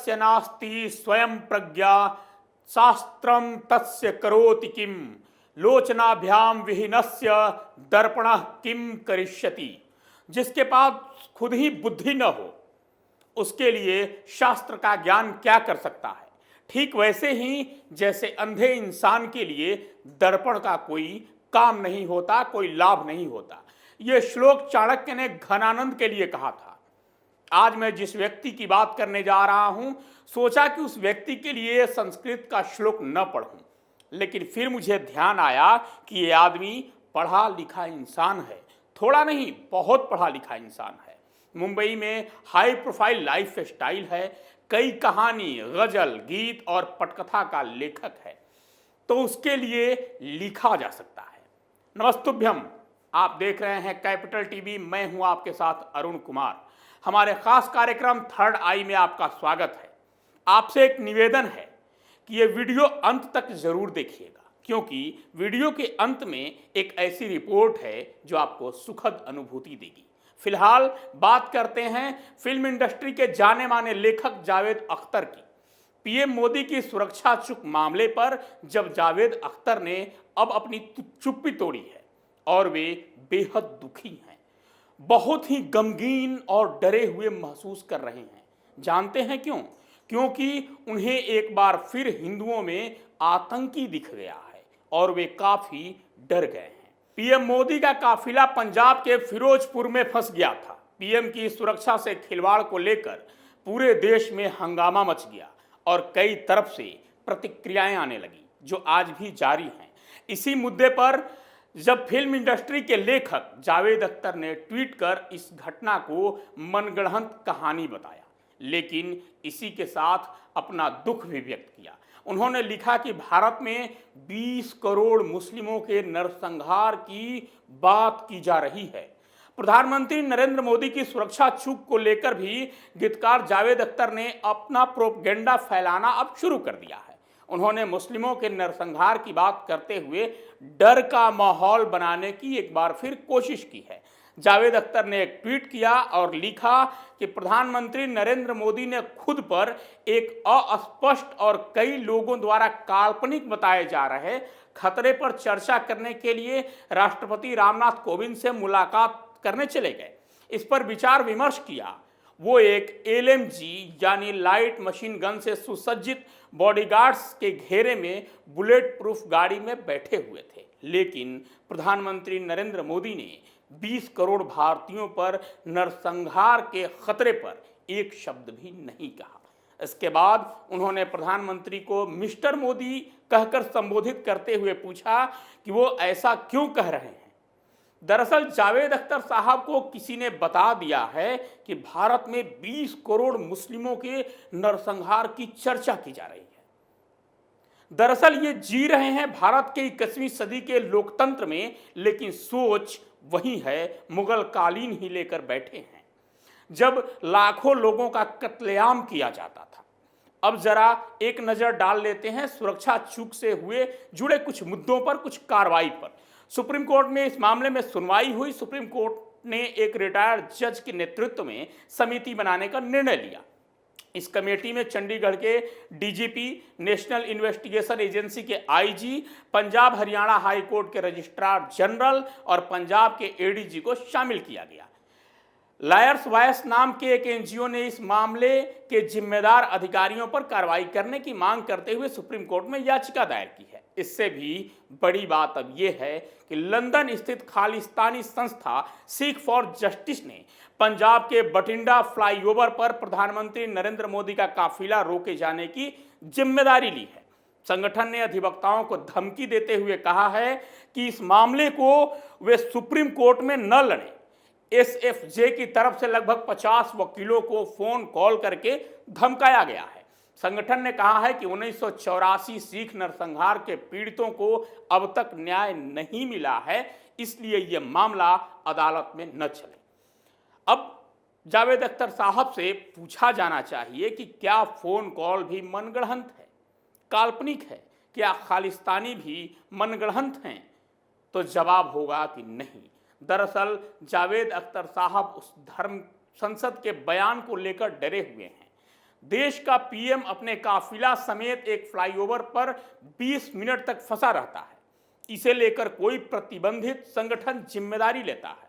यस्य नास्ति स्वयं प्रज्ञा शास्त्रम तस्य करोति किम लोचनाभ्याम विहीनस्य दर्पणः किम करिष्यति। जिसके पास खुद ही बुद्धि न हो उसके लिए शास्त्र का ज्ञान क्या कर सकता है। ठीक वैसे ही जैसे अंधे इंसान के लिए दर्पण का कोई काम नहीं होता, कोई लाभ नहीं होता। यह श्लोक चाणक्य ने घनानंद के लिए कहा था। आज मैं जिस व्यक्ति की बात करने जा रहा हूं, सोचा कि उस व्यक्ति के लिए संस्कृत का श्लोक न पढ़ूं, लेकिन फिर मुझे ध्यान आया कि यह आदमी पढ़ा लिखा इंसान है। थोड़ा नहीं, बहुत पढ़ा लिखा इंसान है। मुंबई में हाई प्रोफाइल लाइफ स्टाइल है, कई कहानी, गजल, गीत और पटकथा का लेखक है, तो उसके लिए लिखा जा सकता है। नमस्तुभ्यम, आप देख रहे हैं कैपिटल टीवी। मैं हूं आपके साथ अरुण कुमार। हमारे खास कार्यक्रम थर्ड आई में आपका स्वागत है। आपसे एक निवेदन है कि यह वीडियो अंत तक जरूर देखिएगा, क्योंकि वीडियो के अंत में एक ऐसी रिपोर्ट है जो आपको सुखद अनुभूति देगी। फिलहाल बात करते हैं फिल्म इंडस्ट्री के जाने माने लेखक जावेद अख्तर की। पीएम मोदी की सुरक्षा चूक मामले पर जब जावेद अख्तर ने अब अपनी चुप्पी तोड़ी है और वे बेहद दुखी हैं, बहुत ही गमगीन और डरे हुए महसूस कर रहे हैं। जानते हैं क्यों? क्योंकि उन्हें एक बार फिर हिंदुओं में आतंकी दिख गया है और वे काफी डर गए हैं। पीएम मोदी का काफिला पंजाब के फिरोजपुर में फंस गया था। पीएम की सुरक्षा से खिलवाड़ को लेकर पूरे देश में हंगामा मच गया और कई तरफ से प्रतिक्रियाएं आने लगी, जो आज भी जारी हैं। इसी मुद्दे पर जब फिल्म इंडस्ट्री के लेखक जावेद अख्तर ने ट्वीट कर इस घटना को मनगढ़ंत कहानी बताया, लेकिन इसी के साथ अपना दुख भी व्यक्त किया। उन्होंने लिखा कि भारत में 20 करोड़ मुस्लिमों के नरसंहार की बात की जा रही है। प्रधानमंत्री नरेंद्र मोदी की सुरक्षा चूक को लेकर भी गीतकार जावेद अख्तर ने अपना प्रोपगेंडा फैलाना अब शुरू कर दिया है। उन्होंने मुस्लिमों के नरसंहार की बात करते हुए डर का माहौल बनाने की एक बार फिर कोशिश की है। जावेद अख्तर ने एक ट्वीट किया और लिखा कि प्रधानमंत्री नरेंद्र मोदी ने खुद पर एक अस्पष्ट और कई लोगों द्वारा काल्पनिक बताए जा रहे खतरे पर चर्चा करने के लिए राष्ट्रपति रामनाथ कोविंद से मुलाकात करने चले गए। इस पर विचार विमर्श किया। वो एक LMG यानी लाइट मशीन गन से सुसज्जित बॉडीगार्ड्स के घेरे में बुलेट प्रूफ गाड़ी में बैठे हुए थे, लेकिन प्रधानमंत्री नरेंद्र मोदी ने 20 करोड़ भारतीयों पर नरसंहार के खतरे पर एक शब्द भी नहीं कहा। इसके बाद उन्होंने प्रधानमंत्री को मिस्टर मोदी कहकर संबोधित करते हुए पूछा कि वो ऐसा क्यों कह रहे हैं। दरअसल जावेद अख्तर साहब को किसी ने बता दिया है कि भारत में 20 करोड़ मुस्लिमों के नरसंहार की चर्चा की जा रही है। दरअसल ये जी रहे हैं भारत के 21वीं सदी के लोकतंत्र में, लेकिन सोच वही है मुगल कालीन ही लेकर बैठे हैं, जब लाखों लोगों का कत्लेआम किया जाता था। अब जरा एक नजर डाल लेते हैं सुरक्षा चूक से हुए जुड़े कुछ मुद्दों पर, कुछ कार्रवाई पर। सुप्रीम कोर्ट में इस मामले में सुनवाई हुई। सुप्रीम कोर्ट ने एक रिटायर्ड जज के नेतृत्व में समिति बनाने का निर्णय लिया। इस कमेटी में चंडीगढ़ के DGP, नेशनल इन्वेस्टिगेशन एजेंसी के IG, Punjab Haryana high court के रजिस्ट्रार जनरल और पंजाब के ADG को शामिल किया गया। लायर्स वॉइस नाम के एक NGO ने इस मामले के जिम्मेदार अधिकारियों पर कार्रवाई करने की मांग करते हुए सुप्रीम कोर्ट में याचिका दायर की है। इससे भी बड़ी बात अब यह है कि लंदन स्थित खालिस्तानी संस्था सीख फॉर जस्टिस ने पंजाब के बठिंडा फ्लाईओवर पर प्रधानमंत्री नरेंद्र मोदी का काफिला रोके जाने की जिम्मेदारी ली है। संगठन ने अधिवक्ताओं को धमकी देते हुए कहा है कि इस मामले को वे सुप्रीम कोर्ट में न लड़ें। SFJ की तरफ से लगभग 50 वकीलों को फोन कॉल करके धमकाया गया है। संगठन ने कहा है कि 1984 सिख नरसंहार के पीड़ितों को अब तक न्याय नहीं मिला है, इसलिए यह मामला अदालत में न चले। अब जावेद अख्तर साहब से पूछा जाना चाहिए कि क्या फोन कॉल भी मनगढ़ंत है, काल्पनिक है? क्या खालिस्तानी भी मनगढ़ंत हैं? तो जवाब होगा कि नहीं। दरअसल जावेद अख्तर साहब उस धर्म संसद के बयान को लेकर डरे हुए हैं। देश का पीएम अपने काफिला समेत एक फ्लाईओवर पर 20 मिनट तक फंसा रहता है। इसे लेकर कोई प्रतिबंधित संगठन जिम्मेदारी लेता है।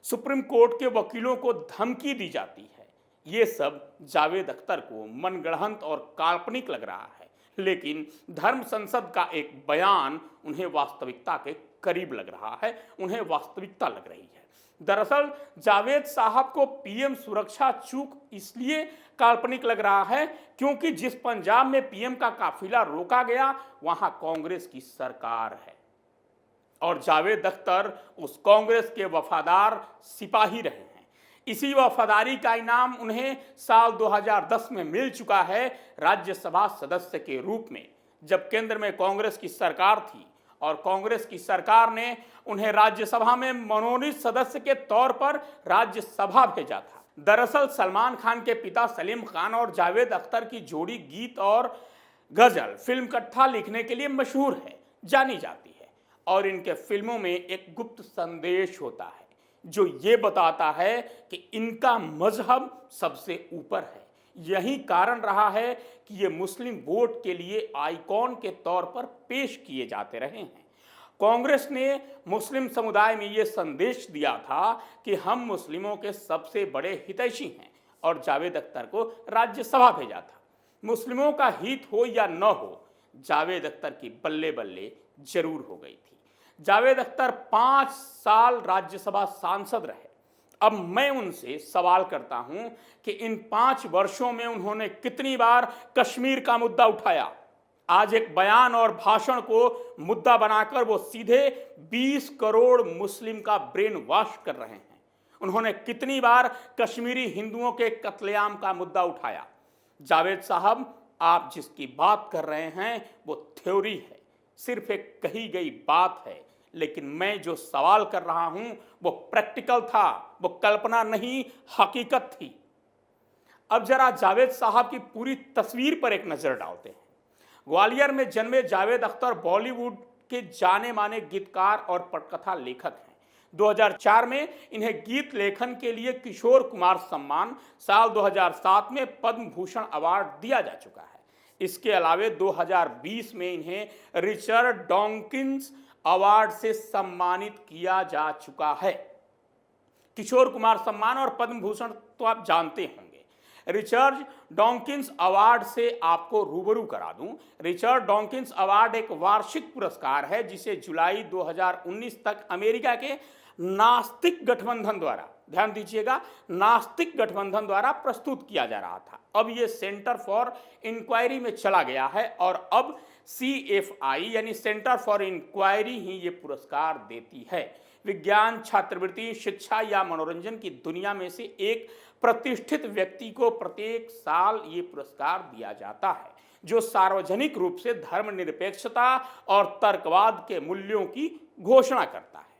सुप्रीम कोर्ट के वकीलों को धमकी दी जाती है। ये सब जावेद अख्तर को मनगढ़ंत और काल्पनिक लग रहा है, लेकिन धर्म संसद का एक बयान उन्हें वास्तविकता के करीब लग रहा है, उन्हें वास्तविकता लग रही है। दरअसल जावेद साहब को पीएम सुरक्षा चूक इसलिए काल्पनिक लग रहा है क्योंकि जिस पंजाब में पीएम का काफिला रोका गया वहां कांग्रेस की सरकार है और जावेद अख्तर उस कांग्रेस के वफादार सिपाही रहे हैं। इसी वफादारी का इनाम उन्हें साल 2010 में मिल चुका है राज्यसभा सदस्य के रूप में, जब केंद्र में कांग्रेस की सरकार थी और कांग्रेस की सरकार ने उन्हें राज्यसभा में मनोनीत सदस्य के तौर पर राज्यसभा भेजा था। दरअसल सलमान खान के पिता सलीम खान और जावेद अख्तर की जोड़ी गीत और गजल फिल्म कट्ठा लिखने के लिए मशहूर है, जानी जाती है और इनके फिल्मों में एक गुप्त संदेश होता है जो ये बताता है कि इनका मजहब सबसे ऊपर है। यही कारण रहा है कि ये मुस्लिम वोट के लिए आइकॉन के तौर पर पेश किए जाते रहे हैं। कांग्रेस ने मुस्लिम समुदाय में ये संदेश दिया था कि हम मुस्लिमों के सबसे बड़े हितैषी हैं और जावेद अख्तर को राज्यसभा भेजा था। मुस्लिमों का हित हो या न हो, जावेद अख्तर की बल्ले बल्ले जरूर हो गई थी। जावेद अख्तर 5 साल राज्यसभा सांसद रहे। अब मैं उनसे सवाल करता हूं कि इन 5 वर्षों में उन्होंने कितनी बार कश्मीर का मुद्दा उठाया। आज एक बयान और भाषण को मुद्दा बनाकर वो सीधे 20 करोड़ मुस्लिम का ब्रेन वॉश कर रहे हैं। उन्होंने कितनी बार कश्मीरी हिंदुओं के कत्लेआम का मुद्दा उठाया। जावेद साहब, आप जिसकी बात कर रहे हैं वो थ्योरी है, सिर्फ एक कही गई बात है, लेकिन मैं जो सवाल कर रहा हूं वो प्रैक्टिकल था, वो कल्पना नहीं हकीकत थी। अब जरा जावेद साहब की पूरी तस्वीर पर एक नजर डालते हैं। ग्वालियर में जन्मे जावेद अख्तर बॉलीवुड के जाने माने गीतकार और पटकथा लेखक हैं। 2004 में इन्हें गीत लेखन के लिए किशोर कुमार सम्मान, साल 2007 में पद्म भूषण अवार्ड दिया जा चुका है। इसके अलावे 2020 में इन्हें रिचर्ड डॉकिंस अवार्ड से सम्मानित किया जा चुका है। किशोर कुमार सम्मान और पद्म भूषण तो आप जानते होंगे। रिचर्ड डॉकिंस अवार्ड से आपको रूबरू करा दूं। रिचर्ड डॉकिंस अवार्ड एक वार्षिक पुरस्कार है जिसे जुलाई 2019 तक अमेरिका के नास्तिक गठबंधन द्वारा, ध्यान दीजिएगा, नास्तिक गठबंधन द्वारा प्रस्तुत किया जा रहा था। अब ये सेंटर फॉर इंक्वायरी में चला गया है और अब CFI यानी सेंटर फॉर इंक्वायरी ही ये पुरस्कार देती है। विज्ञान, छात्रवृत्ति, शिक्षा या मनोरंजन की दुनिया में से एक प्रतिष्ठित व्यक्ति को प्रत्येक साल ये पुरस्कार दिया जाता है जो सार्वजनिक रूप से धर्मनिरपेक्षता और तर्कवाद के मूल्यों की घोषणा करता है।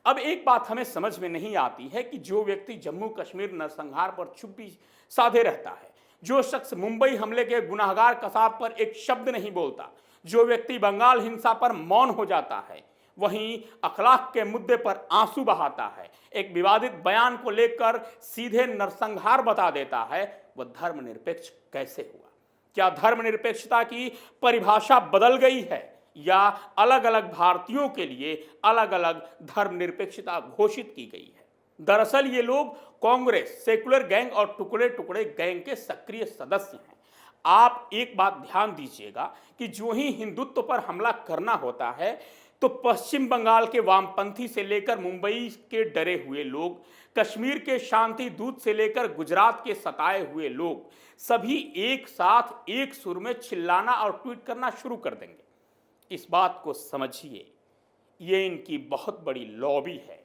अब एक बात हमें समझ में नहीं आती है कि जो व्यक्ति जम्मू कश्मीर नरसंहार पर चुप्पी साधे रहता है, जो शख्स मुंबई हमले के गुनाहगार कसाब पर एक शब्द नहीं बोलता, जो व्यक्ति बंगाल हिंसा पर मौन हो जाता है, वहीं अखलाक के मुद्दे पर आंसू बहाता है, एक विवादित बयान को लेकर सीधे नरसंहार बता देता है, वह धर्मनिरपेक्ष कैसे हुआ? क्या धर्मनिरपेक्षता की परिभाषा बदल गई है या अलग अलग भारतीयों के लिए अलग अलग धर्मनिरपेक्षता घोषित की गई है? दरअसल ये लोग कांग्रेस, सेकुलर गैंग और टुकड़े टुकड़े गैंग के सक्रिय सदस्य हैं। आप एक बात ध्यान दीजिएगा कि जो ही हिंदुत्व पर हमला करना होता है तो पश्चिम बंगाल के वामपंथी से लेकर मुंबई के डरे हुए लोग, कश्मीर के शांति दूत से लेकर गुजरात के सताए हुए लोग, सभी एक साथ एक सुर में चिल्लाना और ट्वीट करना शुरू कर देंगे। इस बात को समझिए, ये इनकी बहुत बड़ी लॉबी है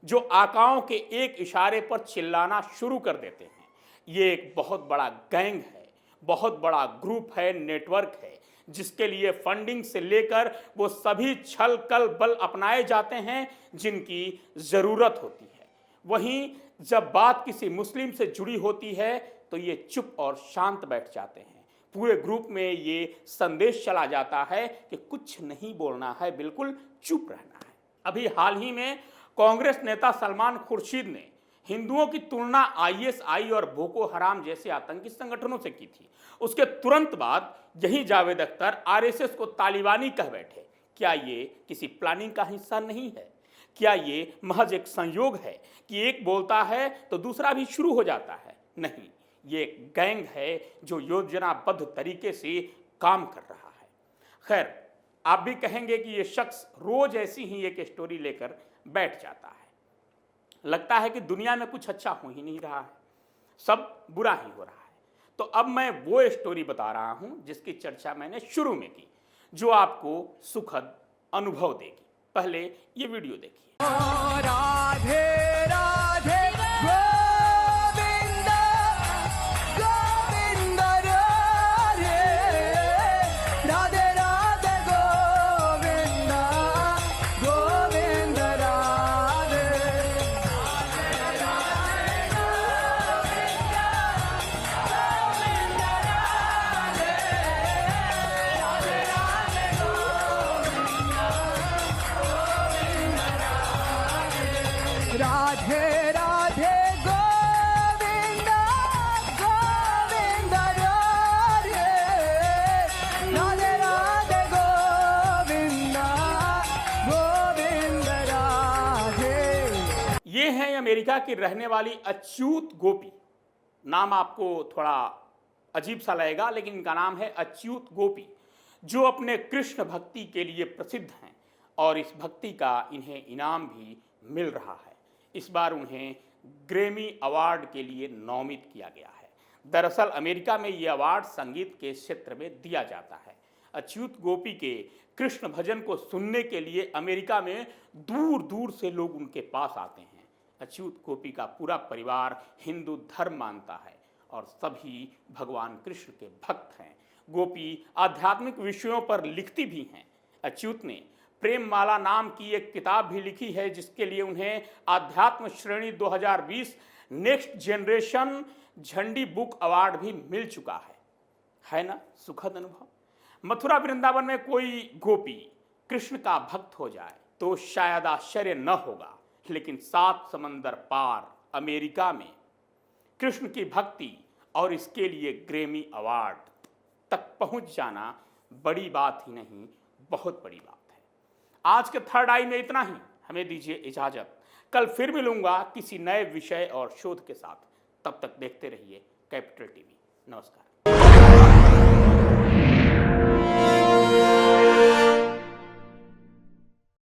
जो आकाओं के एक इशारे पर चिल्लाना शुरू कर देते हैं। ये एक बहुत बड़ा गैंग है, बहुत बड़ा ग्रुप है, नेटवर्क है, जिसके लिए फंडिंग से लेकर वो सभी छल कल बल अपनाए जाते हैं जिनकी ज़रूरत होती है। वहीं जब बात किसी मुस्लिम से जुड़ी होती है तो ये चुप और शांत बैठ जाते हैं। पूरे ग्रुप में ये संदेश चला जाता है कि कुछ नहीं बोलना है, बिल्कुल चुप रहना है। अभी हाल ही में कांग्रेस नेता सलमान खुर्शीद ने हिंदुओं की तुलना आईएसआई और बोको हराम जैसे आतंकी संगठनों से की थी। उसके तुरंत बाद यही जावेद अख्तर आरएसएस को तालिबानी कह बैठे। क्या ये किसी प्लानिंग का हिस्सा नहीं है? क्या ये महज एक संयोग है कि एक बोलता है तो दूसरा भी शुरू हो जाता है? नहीं, ये एक गैंग है जो योजनाबद्ध तरीके से काम कर रहा है। खैर, आप भी कहेंगे कि ये शख्स रोज ऐसी ही एक स्टोरी लेकर बैठ जाता है। लगता है कि दुनिया में कुछ अच्छा हो ही नहीं रहा है, सब बुरा ही हो रहा है। तो अब मैं वो स्टोरी बता रहा हूं जिसकी चर्चा मैंने शुरू में की, जो आपको सुखद अनुभव देगी। पहले ये वीडियो देखिए। राधे राधे गोविंद गोविंद राधे राधे राधे गोविंद गोविंद राधे राधे राधे गोविंद गोविंद राधे राधे राधे गोविंद गोविंद राधे। ये है अमेरिका की रहने वाली अच्युत गोपी। नाम आपको थोड़ा अजीब सा लगेगा, लेकिन इनका नाम है अच्युत गोपी, जो अपने कृष्ण भक्ति के लिए प्रसिद्ध हैं और इस भक्ति का इन्हें इनाम भी मिल रहा है। इस बार उन्हें ग्रैमी अवार्ड के लिए नामित किया गया है। दरअसल अमेरिका में ये अवार्ड संगीत के क्षेत्र में दिया जाता है। अच्युत गोपी के कृष्ण भजन को सुनने के लिए अमेरिका में दूर दूर से लोग उनके पास आते हैं। अच्युत गोपी का पूरा परिवार हिंदू धर्म मानता है और सभी भगवान कृष्ण के भक्त हैं। गोपी आध्यात्मिक विषयों पर लिखती भी हैं। अच्युत ने प्रेम माला नाम की एक किताब भी लिखी है, जिसके लिए उन्हें आध्यात्म श्रेणी 2020 नेक्स्ट जनरेशन झंडी बुक अवार्ड भी मिल चुका है ना सुखद अनुभव। मथुरा वृंदावन में कोई गोपी कृष्ण का भक्त हो जाए तो शायद आश्चर्य न होगा, लेकिन 7 समंदर पार अमेरिका में कृष्ण की भक्ति और इसके लिए ग्रैमी अवार्ड तक पहुंच जाना बड़ी बात ही नहीं, बहुत बड़ी बात है। आज के थर्ड आई में इतना ही। हमें दीजिए इजाजत। कल फिर मिलूंगा किसी नए विषय और शोध के साथ। तब तक देखते रहिए कैपिटल टीवी। नमस्कार।